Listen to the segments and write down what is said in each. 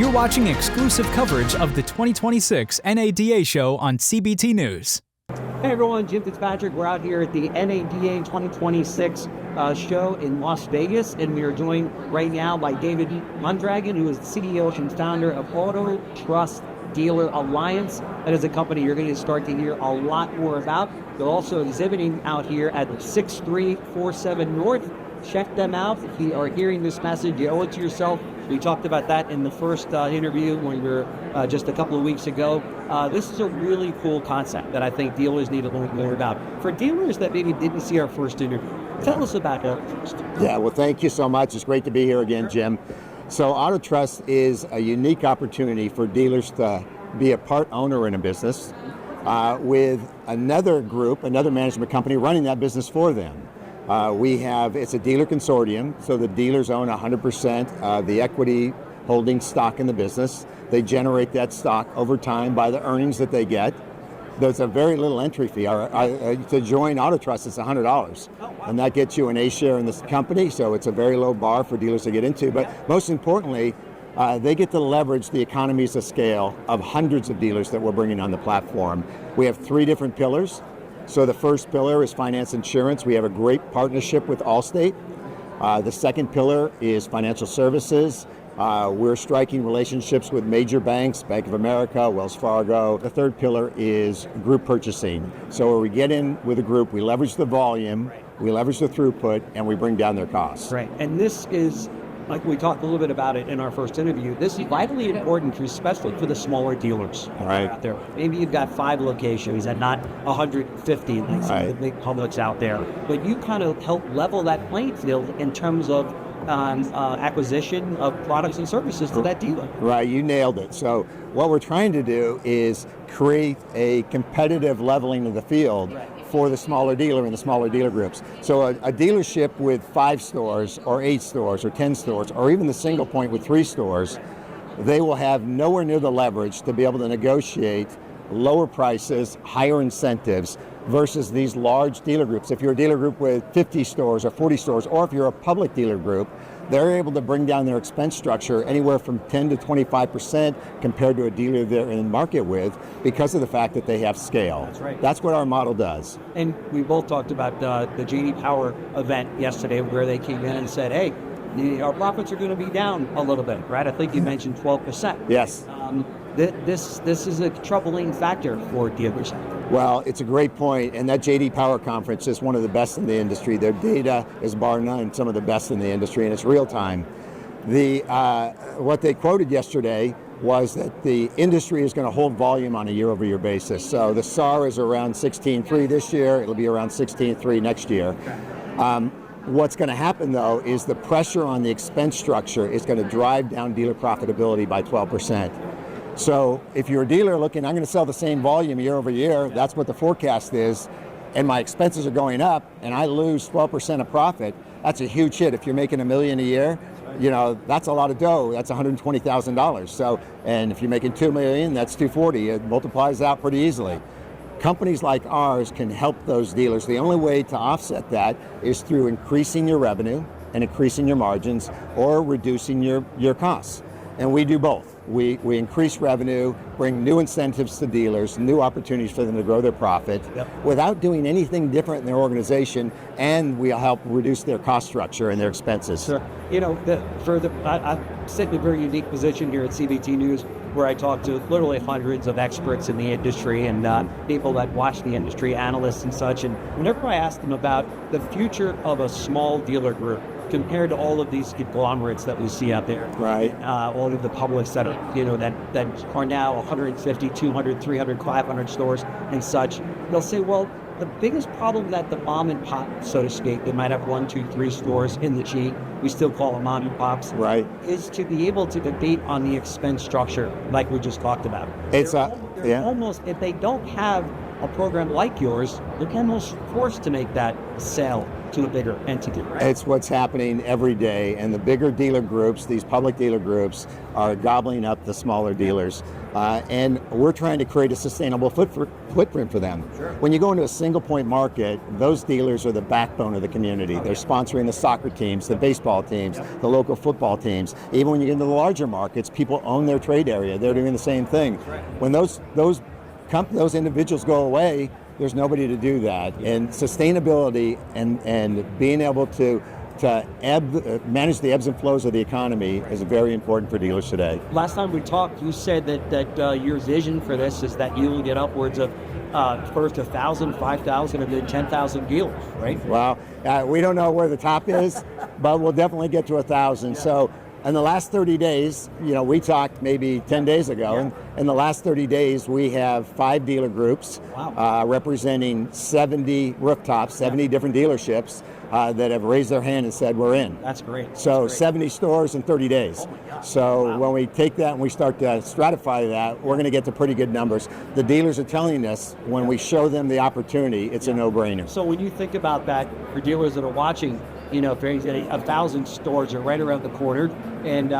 You're watching exclusive coverage of the 2026 NADA show on CBT News. Hey everyone, Jim Fitzpatrick. We're out here at the NADA 2026 show in Las Vegas, and we are joined right now by David Mondragon, who is the CEO and founder of AutoTrust Dealer Alliance. That is a company you're going to start to hear a lot more about. They're also exhibiting out here at 6347 North. Check them out. If you are hearing this message, you owe it to yourself. We talked about that in the first interview when we were just a couple of weeks ago. This is a really cool concept that I think dealers need to learn more about. For dealers that maybe didn't see our first interview, tell us about AutoTrust. Yeah, well, thank you so much. It's great to be here again, Jim. So AutoTrust is a unique opportunity for dealers to be a part owner in a business with another group, another management company running that business for them. It's a dealer consortium, so the dealers own 100% of the equity holding stock in the business. They generate that stock over time by the earnings that they get. There's a very little entry fee. To join AutoTrust, it's $100, and that gets you an A share in this company, so it's a very low bar for dealers to get into. But most importantly, they get to leverage the economies of scale of hundreds of dealers that we're bringing on the platform. We have 3 different pillars. So the first pillar is finance insurance. We have a great partnership with Allstate. The second pillar is financial services. We're striking relationships with major banks, Bank of America, Wells Fargo. The third pillar is group purchasing. So where we get in with a group, we leverage the volume, we leverage the throughput, and we bring down their costs. Right, and this is, like we talked a little bit about it in our first interview, this is vitally important, especially for the smaller dealers out there. Maybe you've got 5 locations and not 150 like some of the big publics out there. But you kind of help level that playing field in terms of acquisition of products and services to that dealer. Right, you nailed it. So what we're trying to do is create a competitive leveling of the field for the smaller dealer and the smaller dealer groups. So a dealership with 5 stores or 8 stores or 10 stores or even the single point with 3 stores, they will have nowhere near the leverage to be able to negotiate lower prices, higher incentives versus these large dealer groups. If you're a dealer group with 50 stores or 40 stores, or if you're a public dealer group, they're able to bring down their expense structure anywhere from 10 to 25% compared to a dealer they're in market with because of the fact that they have scale. That's right. That's what our model does. And we both talked about the J.D. Power event yesterday where they came in and said, hey, our profits are going to be down a little bit, right? I think you mentioned 12%. Yes. This is a troubling factor for dealers. Well, it's a great point, and that J.D. Power conference is one of the best in the industry. Their data is bar none some of the best in the industry, and it's real time. What they quoted yesterday was that the industry is going to hold volume on a year-over-year basis. So the SAR is around 16.3 this year. It'll be around 16.3 next year. What's going to happen, though, is the pressure on the expense structure is going to drive down dealer profitability by 12%. So if you're a dealer looking, I'm going to sell the same volume year over year, that's what the forecast is, and my expenses are going up, and I lose 12% of profit, that's a huge hit. If you're making $1 million a year, you know, that's a lot of dough. That's $120,000. So, and if you're making $2 million, that's $240. It multiplies out pretty easily. Companies like ours can help those dealers. The only way to offset that is through increasing your revenue and increasing your margins or reducing your costs. And we do both. We increase revenue, bring new incentives to dealers, new opportunities for them to grow their profit without doing anything different in their organization, and we help reduce their cost structure and their expenses. Sure. You know, I sit in a very unique position here at CBT News where I talk to literally hundreds of experts in the industry and people that watch the industry, analysts and such, and whenever I ask them about the future of a small dealer group, compared to all of these conglomerates that we see out there, right? All of the publics that are, you know, that are now 150, 200, 300, 500 stores and such, they'll say, well, the biggest problem that the mom and pop, so to speak, they might have 1, 2, 3 stores in the G, we still call them mom and pops, right? Is to be able to debate on the expense structure, like we just talked about. It's they're almost, if they don't have a program like yours, they're almost forced to make that sale to a bigger entity, right? It's what's happening every day, and the bigger dealer groups, these public dealer groups, are gobbling up the smaller dealers. And we're trying to create a sustainable footprint for them. Sure. When you go into a single point market, those dealers are the backbone of the community. They're sponsoring the soccer teams, the baseball teams, the local football teams. Even when you get into the larger markets, people own their trade area. They're doing the same thing. When those individuals go away, there's nobody to do that. And sustainability and being able to manage the ebbs and flows of the economy is very important for dealers today. Last time we talked, you said that your vision for this is that you will get upwards of first 1,000, 5,000, and then 10,000 dealers, right? Well, we don't know where the top is, but we'll definitely get to 1,000. So in the last 30 days, we talked maybe 10 days ago, and in the last 30 days, we have 5 dealer groups representing 70 rooftops, 70 different dealerships that have raised their hand and said, we're in. That's great. So 70 stores in 30 days. So when we take that and we start to stratify that, we're going to get to pretty good numbers. The dealers are telling us when we show them the opportunity, it's a no-brainer. So when you think about that, for dealers that are watching, if 1,000 stores are right around the corner, and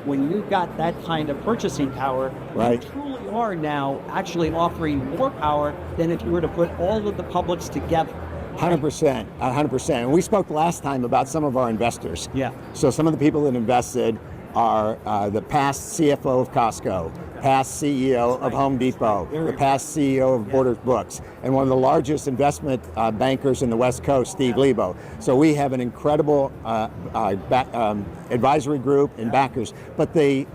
when you've got that kind of purchasing power, right, you truly are now actually offering more power than if you were to put all of the publics together. 100%, 100%. And we spoke last time about some of our investors. Yeah. So some of the people that invested are the past CFO of Costco, past CEO of Home Depot, the past CEO of Borders Books, and one of the largest investment bankers in the West Coast, Steve Lebo. So we have an incredible advisory group and backers, but they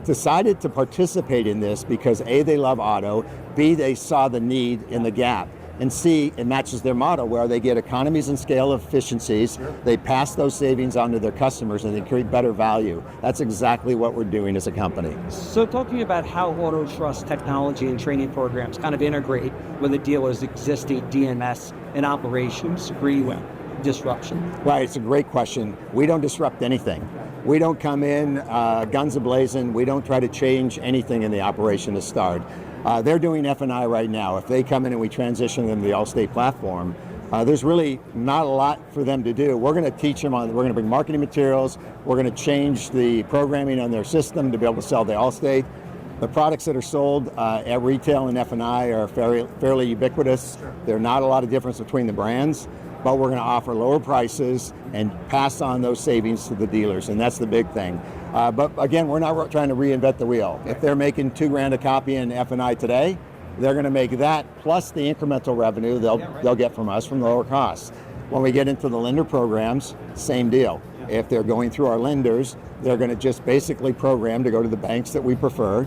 decided to participate in this because A, they love auto, B, they saw the need in the gap, and C, it matches their model where they get economies and scale efficiencies, they pass those savings on to their customers, and they create better value. That's exactly what we're doing as a company. So talking about how AutoTrust technology and training programs kind of integrate with a dealer's existing DMS and operations free disruption. Right, it's a great question. We don't disrupt anything. We don't come in guns a-blazing. We don't try to change anything in the operation to start. They're doing F&I right now. If they come in and we transition them to the Allstate platform, there's really not a lot for them to do. We're going to teach them we're going to bring marketing materials. We're going to change the programming on their system to be able to sell the Allstate. The products that are sold at retail and F&I are fairly ubiquitous. There's not a lot of difference between the brands, but we're going to offer lower prices and pass on those savings to the dealers, and that's the big thing. But again, we're not trying to reinvent the wheel. If they're making $2,000 a copy in F&I today, they're going to make that plus the incremental revenue they'll get from us from lower costs. When we get into the lender programs, same deal. If they're going through our lenders, they're going to just basically program to go to the banks that we prefer.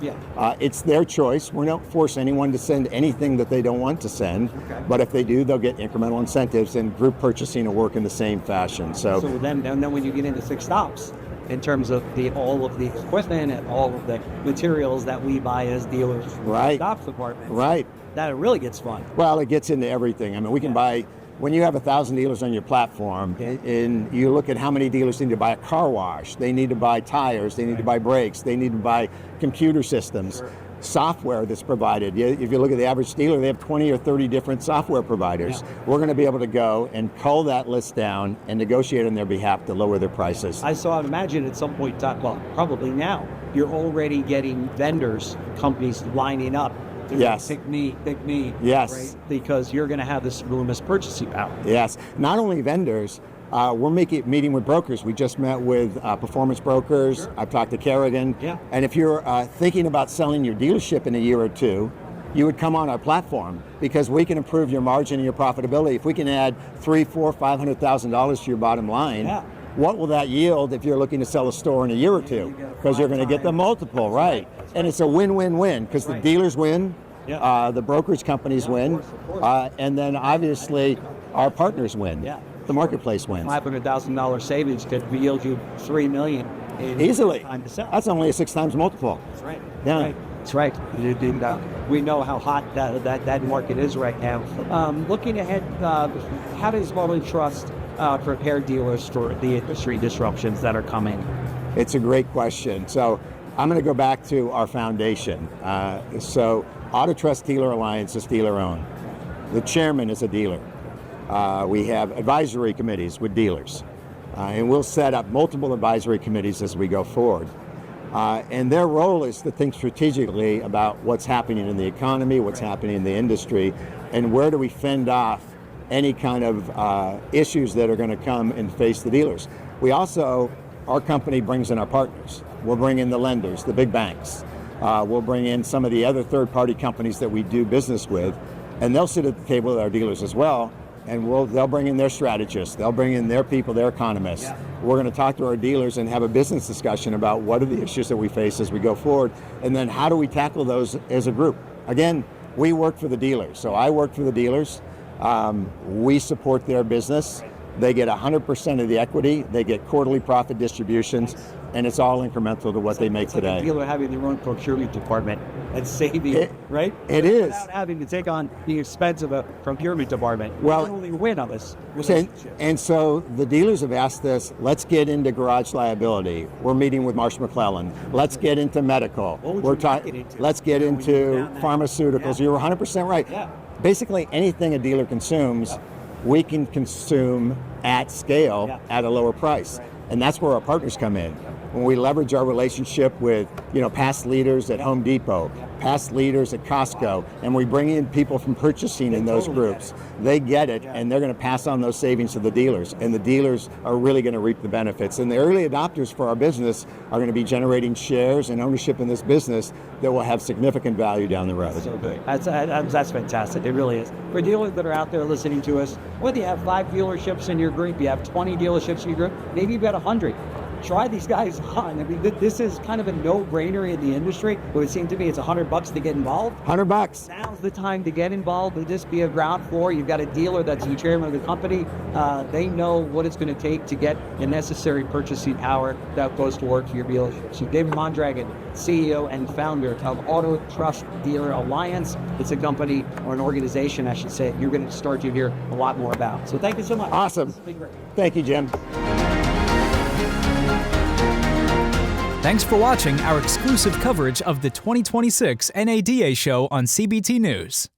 It's their choice. We don't force anyone to send anything that they don't want to send, but if they do, they'll get incremental incentives, and group purchasing will work in the same fashion. So then when you get into 6 stops, in terms of all of the equipment and all of the materials that we buy as dealers from the stops department, that really gets fun. Well, it gets into everything. I mean, we can buy. When you have 1,000 dealers on your platform, and you look at how many dealers need to buy a car wash, they need to buy tires, they need to buy brakes, they need to buy computer systems, software that's provided. If you look at the average dealer, they have 20 or 30 different software providers. We're going to be able to go and cull that list down and negotiate on their behalf to lower their prices. I'd imagine at some point, well, probably now, you're already getting vendors, companies lining up. Pick me. Yes. Right? Because you're going to have this enormous purchasing power. Yes. Not only vendors, we're meeting with brokers. We just met with performance brokers. I've talked to Kerrigan. And if you're thinking about selling your dealership in a year or two, you would come on our platform because we can improve your margin and your profitability. If we can add $300,000, $400,000, $500,000 to your bottom line, what will that yield if you're looking to sell a store in a year or two? Because you're going to get the multiple, right? And it's a win-win-win because the dealers win, the brokerage companies win, and then obviously our partners win. The marketplace wins. $500,000 savings could yield you $3 million easily. Time to sell. That's only a 6 times multiple. That's right. Yeah. That's right. We know how hot that market is right now. Looking ahead, how does AutoTrust prepare dealers for the industry disruptions that are coming? It's a great question. So I'm going to go back to our foundation. So AutoTrust Dealer Alliance is dealer-owned. The chairman is a dealer. We have advisory committees with dealers. And we'll set up multiple advisory committees as we go forward. And their role is to think strategically about what's happening in the economy, what's happening in the industry, and where do we fend off any kind of issues that are going to come and face the dealers. We also, our company brings in our partners. We'll bring in the lenders, the big banks. We'll bring in some of the other third-party companies that we do business with, and they'll sit at the table with our dealers as well, and they'll bring in their strategists, they'll bring in their people, their economists. Yeah. We're going to talk to our dealers and have a business discussion about what are the issues that we face as we go forward, and then how do we tackle those as a group. Again, we work for the dealers, so I work for the dealers. We support their business. They get 100% of the equity, they get quarterly profit distributions, and it's all incremental to what they make today. Like the dealer having their own procurement department and saving, right? It is. Without having to take on the expense of a procurement department. Well, we only win on this. And so the dealers have asked us, let's get into garage liability. We're meeting with Marsh McClellan. Let's get into medical. Let's get into pharmaceuticals. Yeah. You're 100% right. Yeah. Basically, anything a dealer consumes, we can consume at scale at a lower price. And that's where our partners come in. When we leverage our relationship with, past leaders at Home Depot, past leaders at Costco, and we bring in people from purchasing in those groups, they get it, and they're going to pass on those savings to the dealers, and the dealers are really going to reap the benefits. And the early adopters for our business are going to be generating shares and ownership in this business that will have significant value down the road. So good. That's fantastic. It really is. For dealers that are out there listening to us, whether you have 5 dealerships in your group, you have 20 dealerships in your group, maybe you've got 100. Try these guys on. I mean, this is kind of a no-brainer in the industry. It would seem to me it's $100 to get involved. $100. Now's the time to get involved. It'll just be a ground floor. You've got a dealer that's the chairman of the company. They know what it's going to take to get the necessary purchasing power that goes to work for your dealership. So David Mondragon, CEO and founder of AutoTrust Dealer Alliance. It's a company, or an organization, I should say, you're going to start to hear a lot more about. So thank you so much. Awesome. Thank you, Jim. Thanks for watching our exclusive coverage of the 2026 NADA show on CBT News.